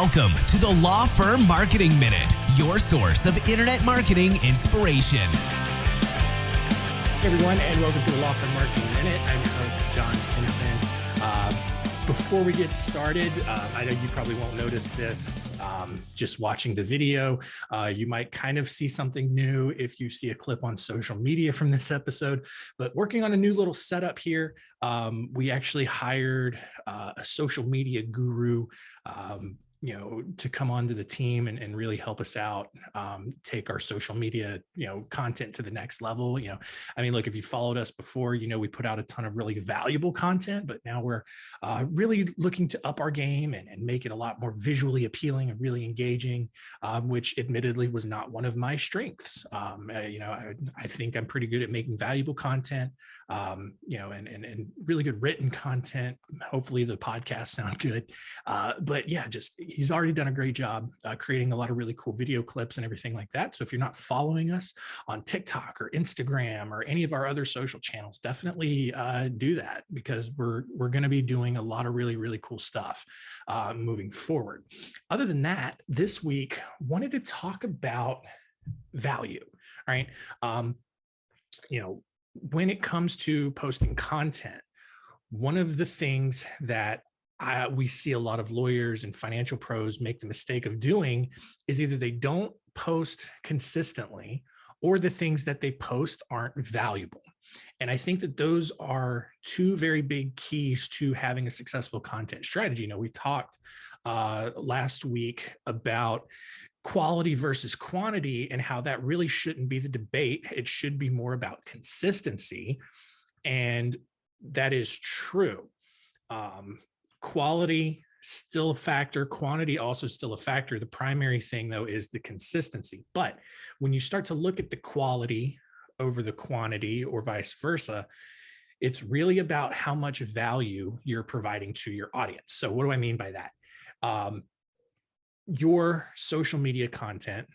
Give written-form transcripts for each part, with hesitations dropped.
Welcome to the Law Firm Marketing Minute, your source of internet marketing inspiration. Hey everyone, and welcome to the Law Firm Marketing Minute. I'm your host, John Kinnison. Before we get started, I know you probably won't notice this just watching the video. You might kind of see something new if you see a clip on social media from this episode, but working on a new little setup here. We actually hired a social media guru to come onto the team and really help us out, take our social media, content to the next level. Look, if you followed us before, we put out a ton of really valuable content, but now we're really looking to up our game and make it a lot more visually appealing and really engaging, which admittedly was not one of my strengths. I think I'm pretty good at making valuable content, and really good written content. Hopefully the podcasts sound good. But yeah, he's already done a great job creating a lot of really cool video clips and everything like that. So if you're not following us on TikTok or Instagram or any of our other social channels, definitely do that, because we're going to be doing a lot of really, really cool stuff moving forward. Other than that, this week, wanted to talk about value, right? When it comes to posting content, one of the things that we see a lot of lawyers and financial pros make the mistake of doing is either they don't post consistently or the things that they post aren't valuable. And I think that those are two very big keys to having a successful content strategy. We talked last week about quality versus quantity and how that really shouldn't be the debate. It should be more about consistency. And that is true. Quality still a factor, quantity also still a factor. The primary thing though is the consistency. But when you start to look at the quality over the quantity or vice versa, it's really about how much value you're providing to your audience. So what do I mean by that? Your social media content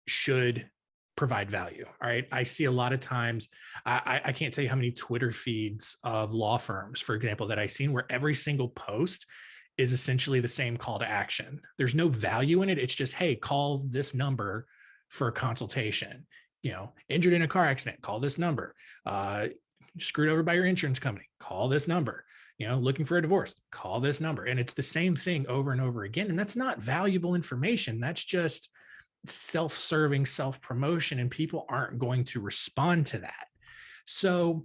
should provide value. All right. I see a lot of times, I can't tell you how many Twitter feeds of law firms, for example, that I've seen where every single post is essentially the same call to action. There's no value in it. It's just, hey, call this number for a consultation. Injured in a car accident, call this number. Screwed over by your insurance company, call this number. Looking for a divorce, call this number. And it's the same thing over and over again. And that's not valuable information. That's just self-serving, self-promotion, and people aren't going to respond to that. So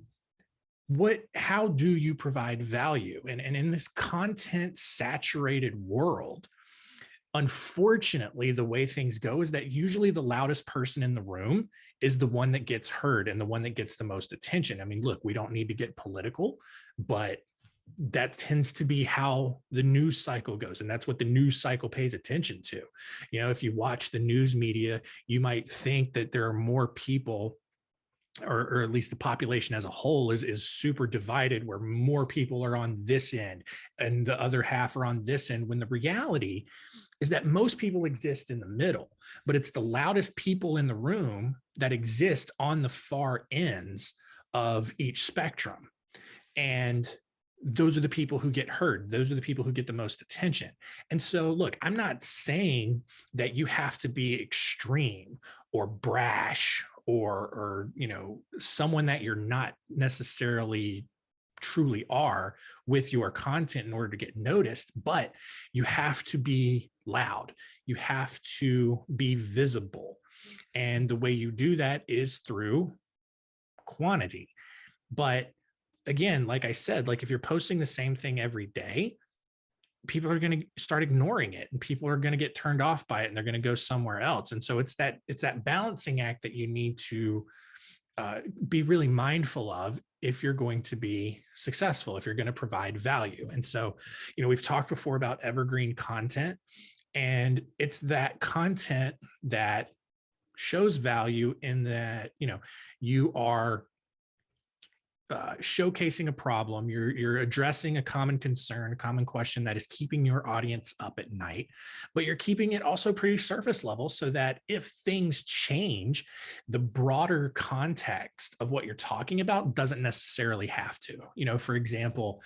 how do you provide value? And in this content saturated world, unfortunately, the way things go is that usually the loudest person in the room is the one that gets heard and the one that gets the most attention. Look, we don't need to get political, but that tends to be how the news cycle goes. And that's what the news cycle pays attention to. If you watch the news media, you might think that there are more people, or at least the population as a whole is super divided, where more people are on this end and the other half are on this end, when the reality is that most people exist in the middle, but it's the loudest people in the room that exist on the far ends of each spectrum. And those are the people who get heard. Those are the people who get the most attention. And so, look, I'm not saying that you have to be extreme or brash or someone that you're not necessarily truly are with your content in order to get noticed, but you have to be loud. You have to be visible. And the way you do that is through quantity. But again, like I said, if you're posting the same thing every day, people are going to start ignoring it and people are going to get turned off by it and they're going to go somewhere else. And so it's that balancing act that you need to be really mindful of if you're going to be successful, if you're going to provide value. And so, we've talked before about evergreen content, and it's that content that shows value in that, you are showcasing a problem, you're addressing a common concern, a common question that is keeping your audience up at night, but you're keeping it also pretty surface level so that if things change, the broader context of what you're talking about doesn't necessarily have to. For example,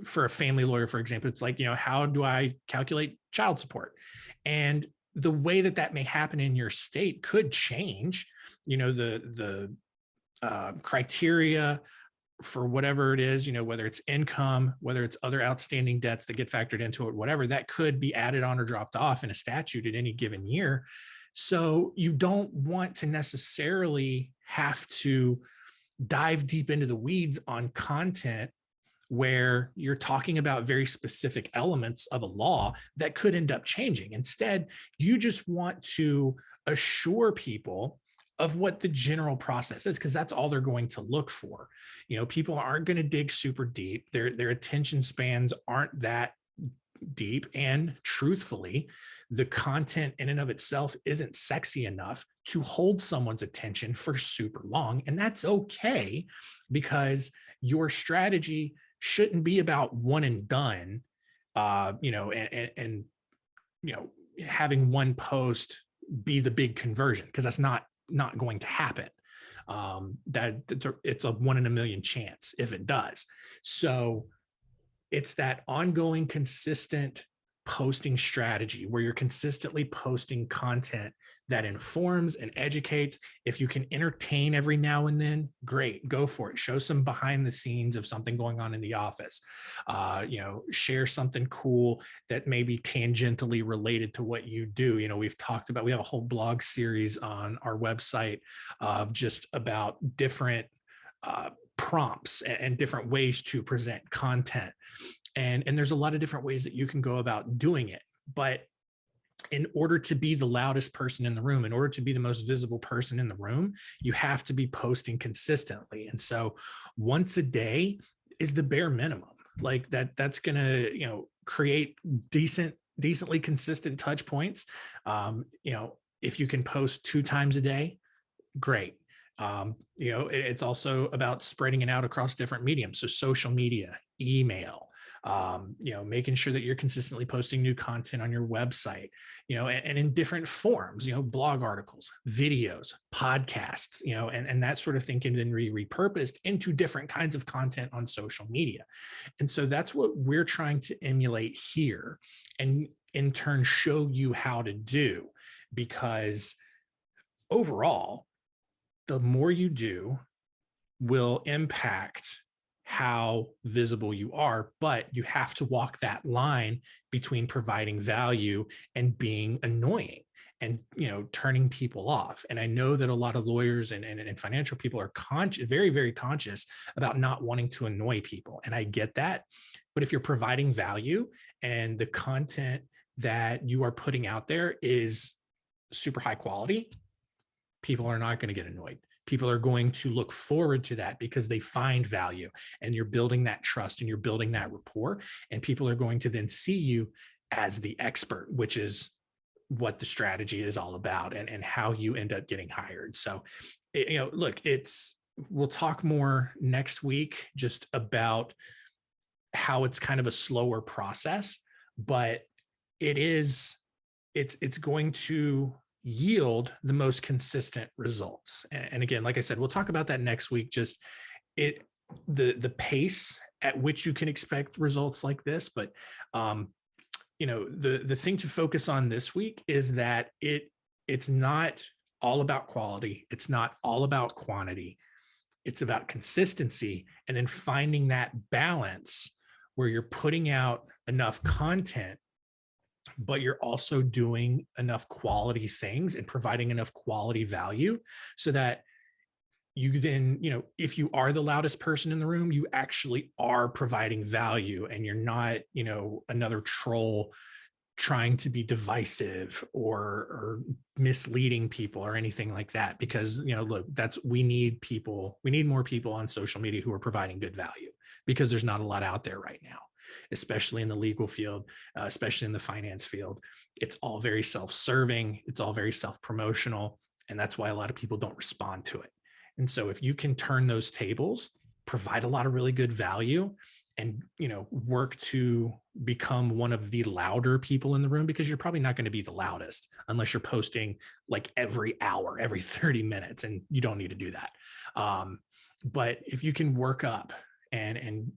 for a family lawyer, for example, it's like, how do I calculate child support? And the way that that may happen in your state could change, the criteria for whatever it is, whether it's income, whether it's other outstanding debts that get factored into it, whatever, that could be added on or dropped off in a statute at any given year. So you don't want to necessarily have to dive deep into the weeds on content where you're talking about very specific elements of a law that could end up changing. Instead, you just want to assure people of what the general process is, because that's all they're going to look for. People aren't going to dig super deep. Their attention spans aren't that deep. And truthfully, the content in and of itself isn't sexy enough to hold someone's attention for super long. And that's okay, because your strategy shouldn't be about one and done, and having one post be the big conversion, because that's not going to happen. It's a 1 in a million chance if it does. So it's that ongoing, consistent posting strategy where you're consistently posting content that informs and educates. If you can entertain every now and then, great, go for it. Show some behind the scenes of something going on in the office. Share something cool that may be tangentially related to what you do. We've talked about, we have a whole blog series on our website of just about different prompts and different ways to present content. And there's a lot of different ways that you can go about doing it. But in order to be the loudest person in the room, in order to be the most visible person in the room, you have to be posting consistently. And so once a day is the bare minimum. Like that's going to, create decently consistent touch points. If you can post 2 times a day, great. It's also about spreading it out across different mediums. So social media, email, making sure that you're consistently posting new content on your website, and in different forms, blog articles, videos, podcasts, and that sort of thing can then be repurposed into different kinds of content on social media. And so that's what we're trying to emulate here, and in turn show you how to do, because overall, the more you do will impact how visible you are, but you have to walk that line between providing value and being annoying and, turning people off. And I know that a lot of lawyers and financial people are very, very conscious about not wanting to annoy people. And I get that. But if you're providing value and the content that you are putting out there is super high quality, people are not going to get annoyed. People are going to look forward to that because they find value, and you're building that trust and you're building that rapport, and people are going to then see you as the expert, which is what the strategy is all about, and how you end up getting hired. So, look, we'll talk more next week just about how it's kind of a slower process, but it's going to yield the most consistent results. And again, like I said, we'll talk about that next week. Just the pace at which you can expect results like this. But the thing to focus on this week is that it's not all about quality. It's not all about quantity. It's about consistency, and then finding that balance where you're putting out enough content, but you're also doing enough quality things and providing enough quality value so that you then, if you are the loudest person in the room, you actually are providing value, and you're not, another troll trying to be divisive or misleading people or anything like that. Because, look, we need more people on social media who are providing good value, because there's not a lot out there right now, especially in the legal field, especially in the finance field. It's all very self-serving. It's all very self-promotional. And that's why a lot of people don't respond to it. And so if you can turn those tables, provide a lot of really good value, and, work to become one of the louder people in the room, because you're probably not going to be the loudest unless you're posting like every hour, every 30 minutes, and you don't need to do that. But if you can work up and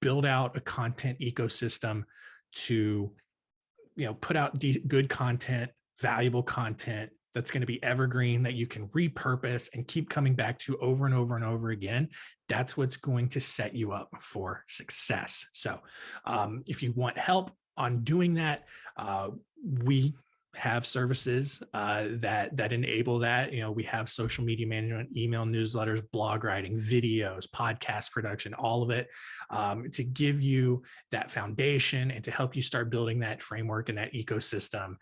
build out a content ecosystem to put out good content, valuable content that's going to be evergreen, that you can repurpose and keep coming back to over and over and over again. That's what's going to set you up for success. So if you want help on doing that, we have services that enable that. We have social media management, email newsletters, blog writing, videos, podcast production, all of it, to give you that foundation and to help you start building that framework and that ecosystem,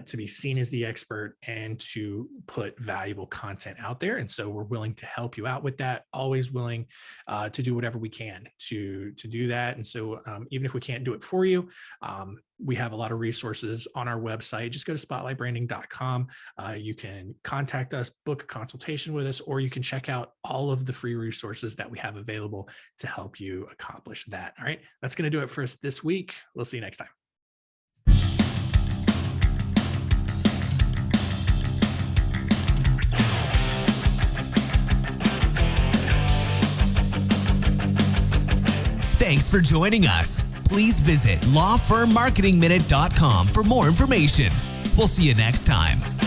to be seen as the expert and to put valuable content out there. And so we're willing to help you out with that, always willing to do whatever we can to do that. And so even if we can't do it for you, we have a lot of resources on our website. Just go to spotlightbranding.com. You can contact us, book a consultation with us, or you can check out all of the free resources that we have available to help you accomplish that. All right, that's going to do it for us this week. We'll see you next time. Thanks for joining us. Please visit lawfirmmarketingminute.com for more information. We'll see you next time.